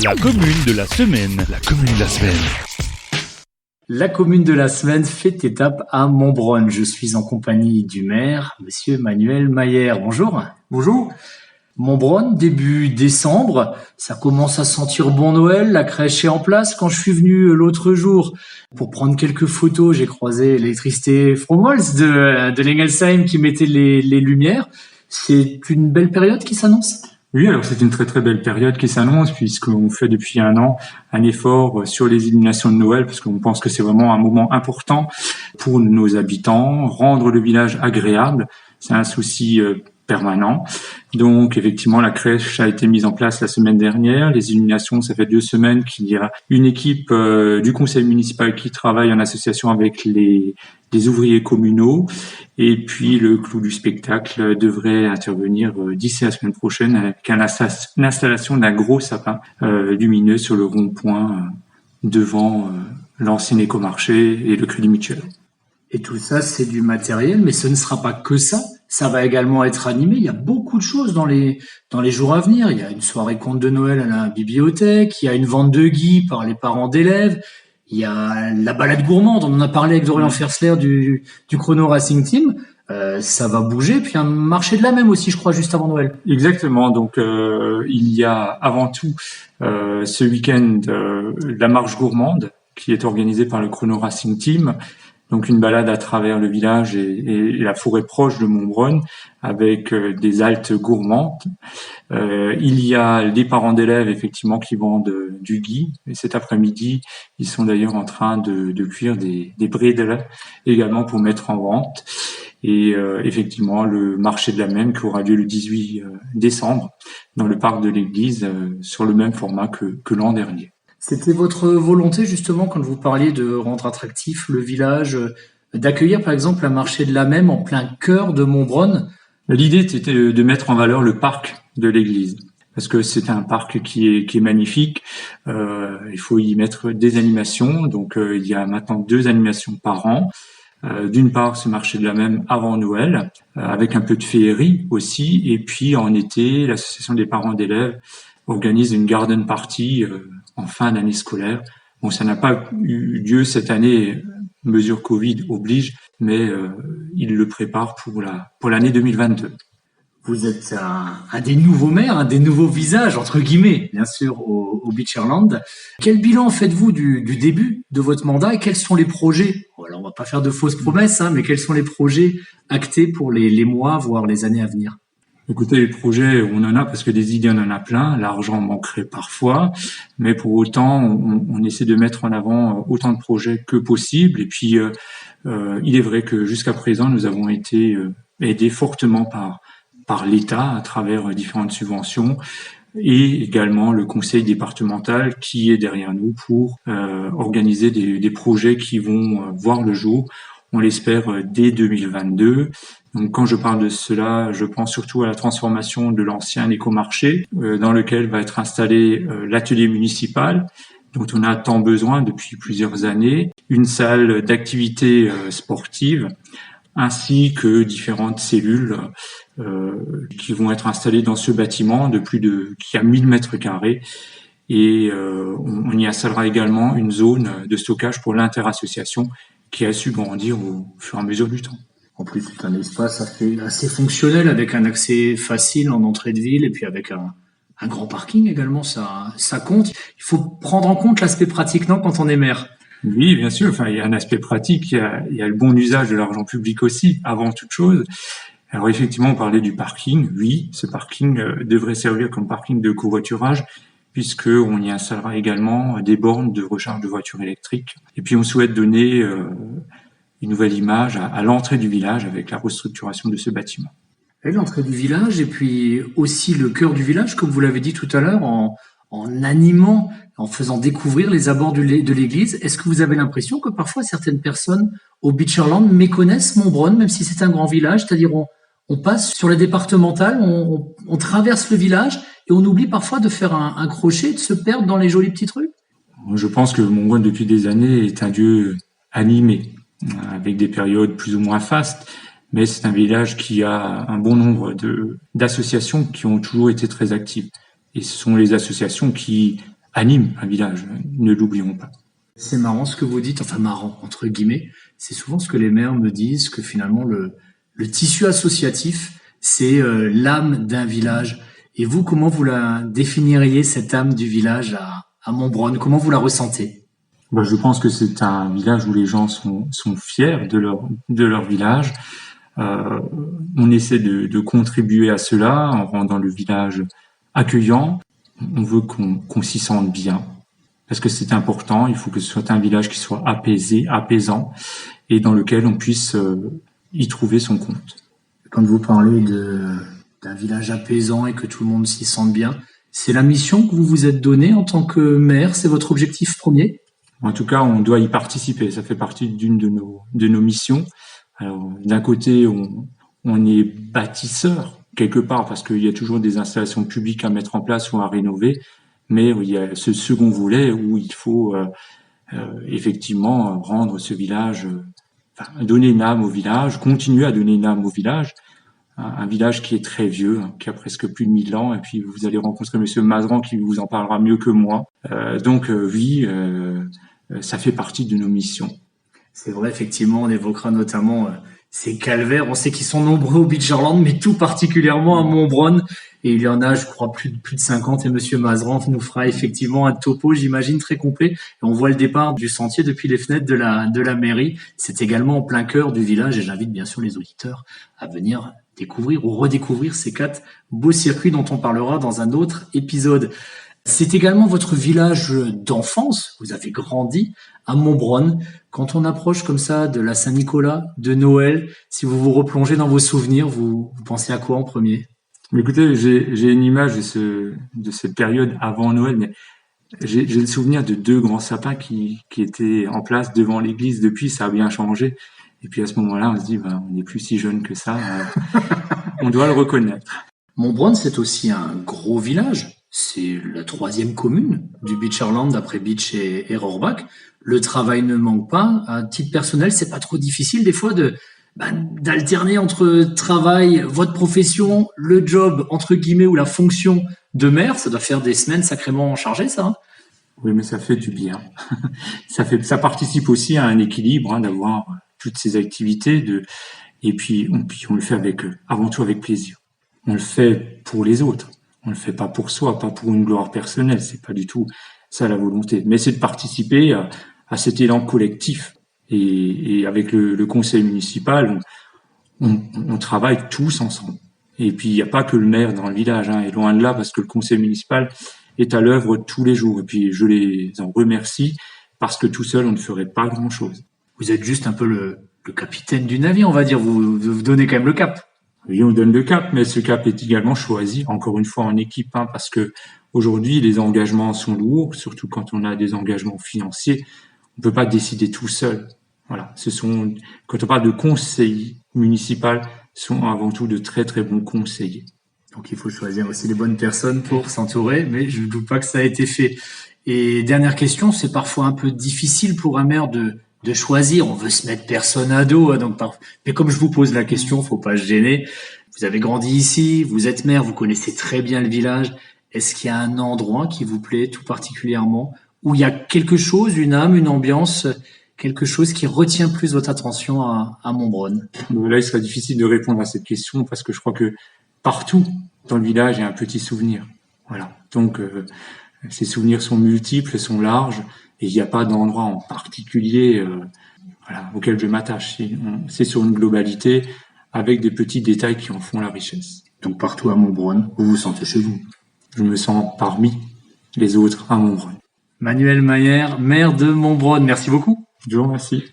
La commune de la semaine. La commune de la semaine. La commune de la semaine fait étape à Montbronne. Je suis en compagnie du maire, monsieur Manuel Mayer. Bonjour. Bonjour. Montbronne, début décembre, ça commence à sentir bon Noël, la crèche est en place. Quand je suis venu l'autre jour pour prendre quelques photos, j'ai croisé l'électricité Fromholz de l'Engelsheim qui mettait les lumières. C'est une belle période qui s'annonce? Oui, alors c'est une très très belle période qui s'annonce puisqu'on fait depuis un an un effort sur les illuminations de Noël parce qu'on pense que c'est vraiment un moment important pour nos habitants, rendre le village agréable. C'est un souci permanent. Donc effectivement, la crèche a été mise en place la semaine dernière. Les illuminations, ça fait 2 semaines qu'il y a une équipe du conseil municipal qui travaille en association avec les ouvriers communaux. Et puis le clou du spectacle devrait intervenir d'ici la semaine prochaine avec l'installation d'un gros sapin lumineux sur le rond-point devant l'ancien écomarché et le Crédit Mutuel. Et tout ça, c'est du matériel, mais ce ne sera pas que ça. Ça va également être animé. Il y a beaucoup de choses dans les jours à venir. Il y a une soirée conte de Noël à la bibliothèque. Il y a une vente de gui par les parents d'élèves. Il y a la balade gourmande. On en a parlé avec Dorian Fersler du Chrono Racing Team. Ça va bouger. Puis un marché de la même aussi, je crois, juste avant Noël. Exactement. Donc, il y a avant tout ce week-end la marche gourmande qui est organisée par le Chrono Racing Team. Donc une balade à travers le village et la forêt proche de Montbronne avec des haltes gourmandes. Il y a les parents d'élèves effectivement qui vendent du gui. Et cet après-midi, ils sont d'ailleurs en train de cuire des bredel également pour mettre en vente. Et effectivement, le marché de la Maine qui aura lieu le 18 décembre dans le parc de l'église sur le même format que l'an dernier. C'était votre volonté justement quand vous parliez de rendre attractif le village, d'accueillir par exemple un marché de la Même en plein cœur de Montbronne? L'idée c'était de mettre en valeur le parc de l'église parce que c'est un parc qui est magnifique. Il faut y mettre des animations, donc il y a maintenant 2 animations par an. D'une part, ce marché de la Même avant Noël, avec un peu de féerie aussi, et puis en été, l'association des parents d'élèves organise une garden party en fin d'année scolaire. Bon, ça n'a pas eu lieu cette année, mesure Covid oblige, mais il le prépare pour l'année 2022. Vous êtes un des nouveaux maires, un des nouveaux visages, entre guillemets, bien sûr, au Beacherland. Quel bilan faites-vous du début de votre mandat et quels sont les projets? Alors, on va pas faire de fausses promesses, mais quels sont les projets actés pour les mois, voire les années à venir? Écoutez, les projets, on en a parce que des idées, on en a plein. L'argent manquerait parfois, mais pour autant, on essaie de mettre en avant autant de projets que possible. Et puis, il est vrai que jusqu'à présent, nous avons été aidés fortement par l'État à travers différentes subventions et également le conseil départemental qui est derrière nous pour organiser des projets qui vont voir le jour, on l'espère, dès 2022. Donc quand je parle de cela, je pense surtout à la transformation de l'ancien écomarché dans lequel va être installé l'atelier municipal dont on a tant besoin depuis plusieurs années, une salle d'activité sportive ainsi que différentes cellules qui vont être installées dans ce bâtiment qui a 1000 mètres carrés. Et on y installera également une zone de stockage pour l'interassociation qui a su grandir au fur et à mesure du temps. En plus, c'est un espace assez fonctionnel avec un accès facile en entrée de ville et puis avec un grand parking également, ça compte. Il faut prendre en compte l'aspect pratique, non, quand on est maire? Oui, bien sûr. Enfin, il y a un aspect pratique, il y a le bon usage de l'argent public aussi, avant toute chose. Alors effectivement, on parlait du parking. Oui, ce parking devrait servir comme parking de covoiturage puisque on y installera également des bornes de recharge de voitures électriques. Et puis on souhaite donner une nouvelle image à l'entrée du village avec la restructuration de ce bâtiment. Et l'entrée du village et puis aussi le cœur du village, comme vous l'avez dit tout à l'heure, en animant, en faisant découvrir les abords de l'église. Est-ce que vous avez l'impression que parfois certaines personnes au Beacherland méconnaissent Montbronne, même si c'est un grand village, c'est-à-dire on passe sur la départementale, on traverse le village et on oublie parfois de faire un crochet, de se perdre dans les jolis petits trucs? Je pense que Montbronne, depuis des années, est un lieu animé, avec des périodes plus ou moins fastes, mais c'est un village qui a un bon nombre d'associations qui ont toujours été très actives. Et ce sont les associations qui anime un village, ne l'oublions pas. C'est marrant ce que vous dites, enfin marrant, entre guillemets. C'est souvent ce que les maires me disent, que finalement le tissu associatif, c'est l'âme d'un village. Et vous, comment vous la définiriez, cette âme du village à Montbronne? Comment vous la ressentez? Je pense que c'est un village où les gens sont fiers de leur village. On essaie de contribuer à cela en rendant le village accueillant. On veut qu'on s'y sente bien, parce que c'est important. Il faut que ce soit un village qui soit apaisé, apaisant, et dans lequel on puisse y trouver son compte. Quand vous parlez d'un village apaisant et que tout le monde s'y sente bien, c'est la mission que vous vous êtes donnée en tant que maire? C'est votre objectif premier? En tout cas, on doit y participer. Ça fait partie d'une de nos missions. Alors, d'un côté, on est bâtisseur quelque part parce qu'il y a toujours des installations publiques à mettre en place ou à rénover, mais il y a ce second volet où il faut effectivement rendre ce village, donner une âme au village, continuer à donner une âme au village. Un village qui est très vieux, qui a presque plus de 1000 ans, et puis vous allez rencontrer Monsieur Mazran qui vous en parlera mieux que moi. Oui, ça fait partie de nos missions. C'est vrai, effectivement, on évoquera notamment ces calvaires. On sait qu'ils sont nombreux au Beacherland, mais tout particulièrement à Montbronne. Et il y en a, je crois, plus de 50. Et Monsieur Mazran nous fera effectivement un topo, j'imagine, très complet. Et on voit le départ du sentier depuis les fenêtres de la mairie. C'est également en plein cœur du village. Et j'invite bien sûr les auditeurs à venir découvrir ou redécouvrir ces 4 beaux circuits dont on parlera dans un autre épisode. C'est également votre village d'enfance. Vous avez grandi à Montbronne. Quand on approche comme ça de la Saint-Nicolas, de Noël, si vous vous replongez dans vos souvenirs, vous pensez à quoi en premier? Écoutez, j'ai une image de cette période avant Noël, mais j'ai le souvenir de 2 grands sapins qui étaient en place devant l'église. Depuis, ça a bien changé. Et puis à ce moment-là, on se dit, on n'est plus si jeune que ça. On doit le reconnaître. Montbronne, c'est aussi un gros village. C'est la 3e commune du Beacherland après Beach et Rohrbach. Le travail ne manque pas. À titre personnel, c'est pas trop difficile des fois d'alterner entre travail, votre profession, le job entre guillemets ou la fonction de maire. Ça doit faire des semaines sacrément chargées, ça. Hein? Oui, mais ça fait du bien. Ça participe aussi à un équilibre, d'avoir toutes ces activités et puis on le fait avant tout avec plaisir. On le fait pour les autres. On le fait pas pour soi, pas pour une gloire personnelle. C'est pas du tout ça la volonté. Mais c'est de participer à cet élan collectif. Et avec le conseil municipal, on travaille tous ensemble. Et puis il n'y a pas que le maire dans le village, et loin de là, parce que le conseil municipal est à l'œuvre tous les jours. Et puis je les en remercie parce que tout seul on ne ferait pas grand-chose. Vous êtes juste un peu le capitaine du navire, on va dire. Vous donnez quand même le cap. Oui, on donne le cap, mais ce cap est également choisi, encore une fois, en équipe, parce que aujourd'hui, les engagements sont lourds, surtout quand on a des engagements financiers. On peut pas décider tout seul. Voilà. Quand on parle de conseil municipal, ce sont avant tout de très, très bons conseillers. Donc, il faut choisir aussi les bonnes personnes pour s'entourer, mais je ne doute pas que ça a été fait. Et dernière question, c'est parfois un peu difficile pour un maire de choisir. On veut se mettre personne à dos, mais comme je vous pose la question, faut pas se gêner. Vous avez grandi ici, vous êtes maire, vous connaissez très bien le village. Est-ce qu'il y a un endroit qui vous plaît tout particulièrement, où il y a quelque chose, une âme, une ambiance, quelque chose qui retient plus votre attention à Montbronne? Là, il serait difficile de répondre à cette question parce que je crois que partout dans le village, il y a un petit souvenir. Voilà. Donc, ces souvenirs sont multiples, sont larges. Et il n'y a pas d'endroit en particulier auquel je m'attache. C'est sur une globalité avec des petits détails qui en font la richesse. Donc partout à Montbronne, vous vous sentez chez vous? Je me sens parmi les autres à Montbronne. Manuel Mayer, maire de Montbronne, merci beaucoup. Je vous remercie.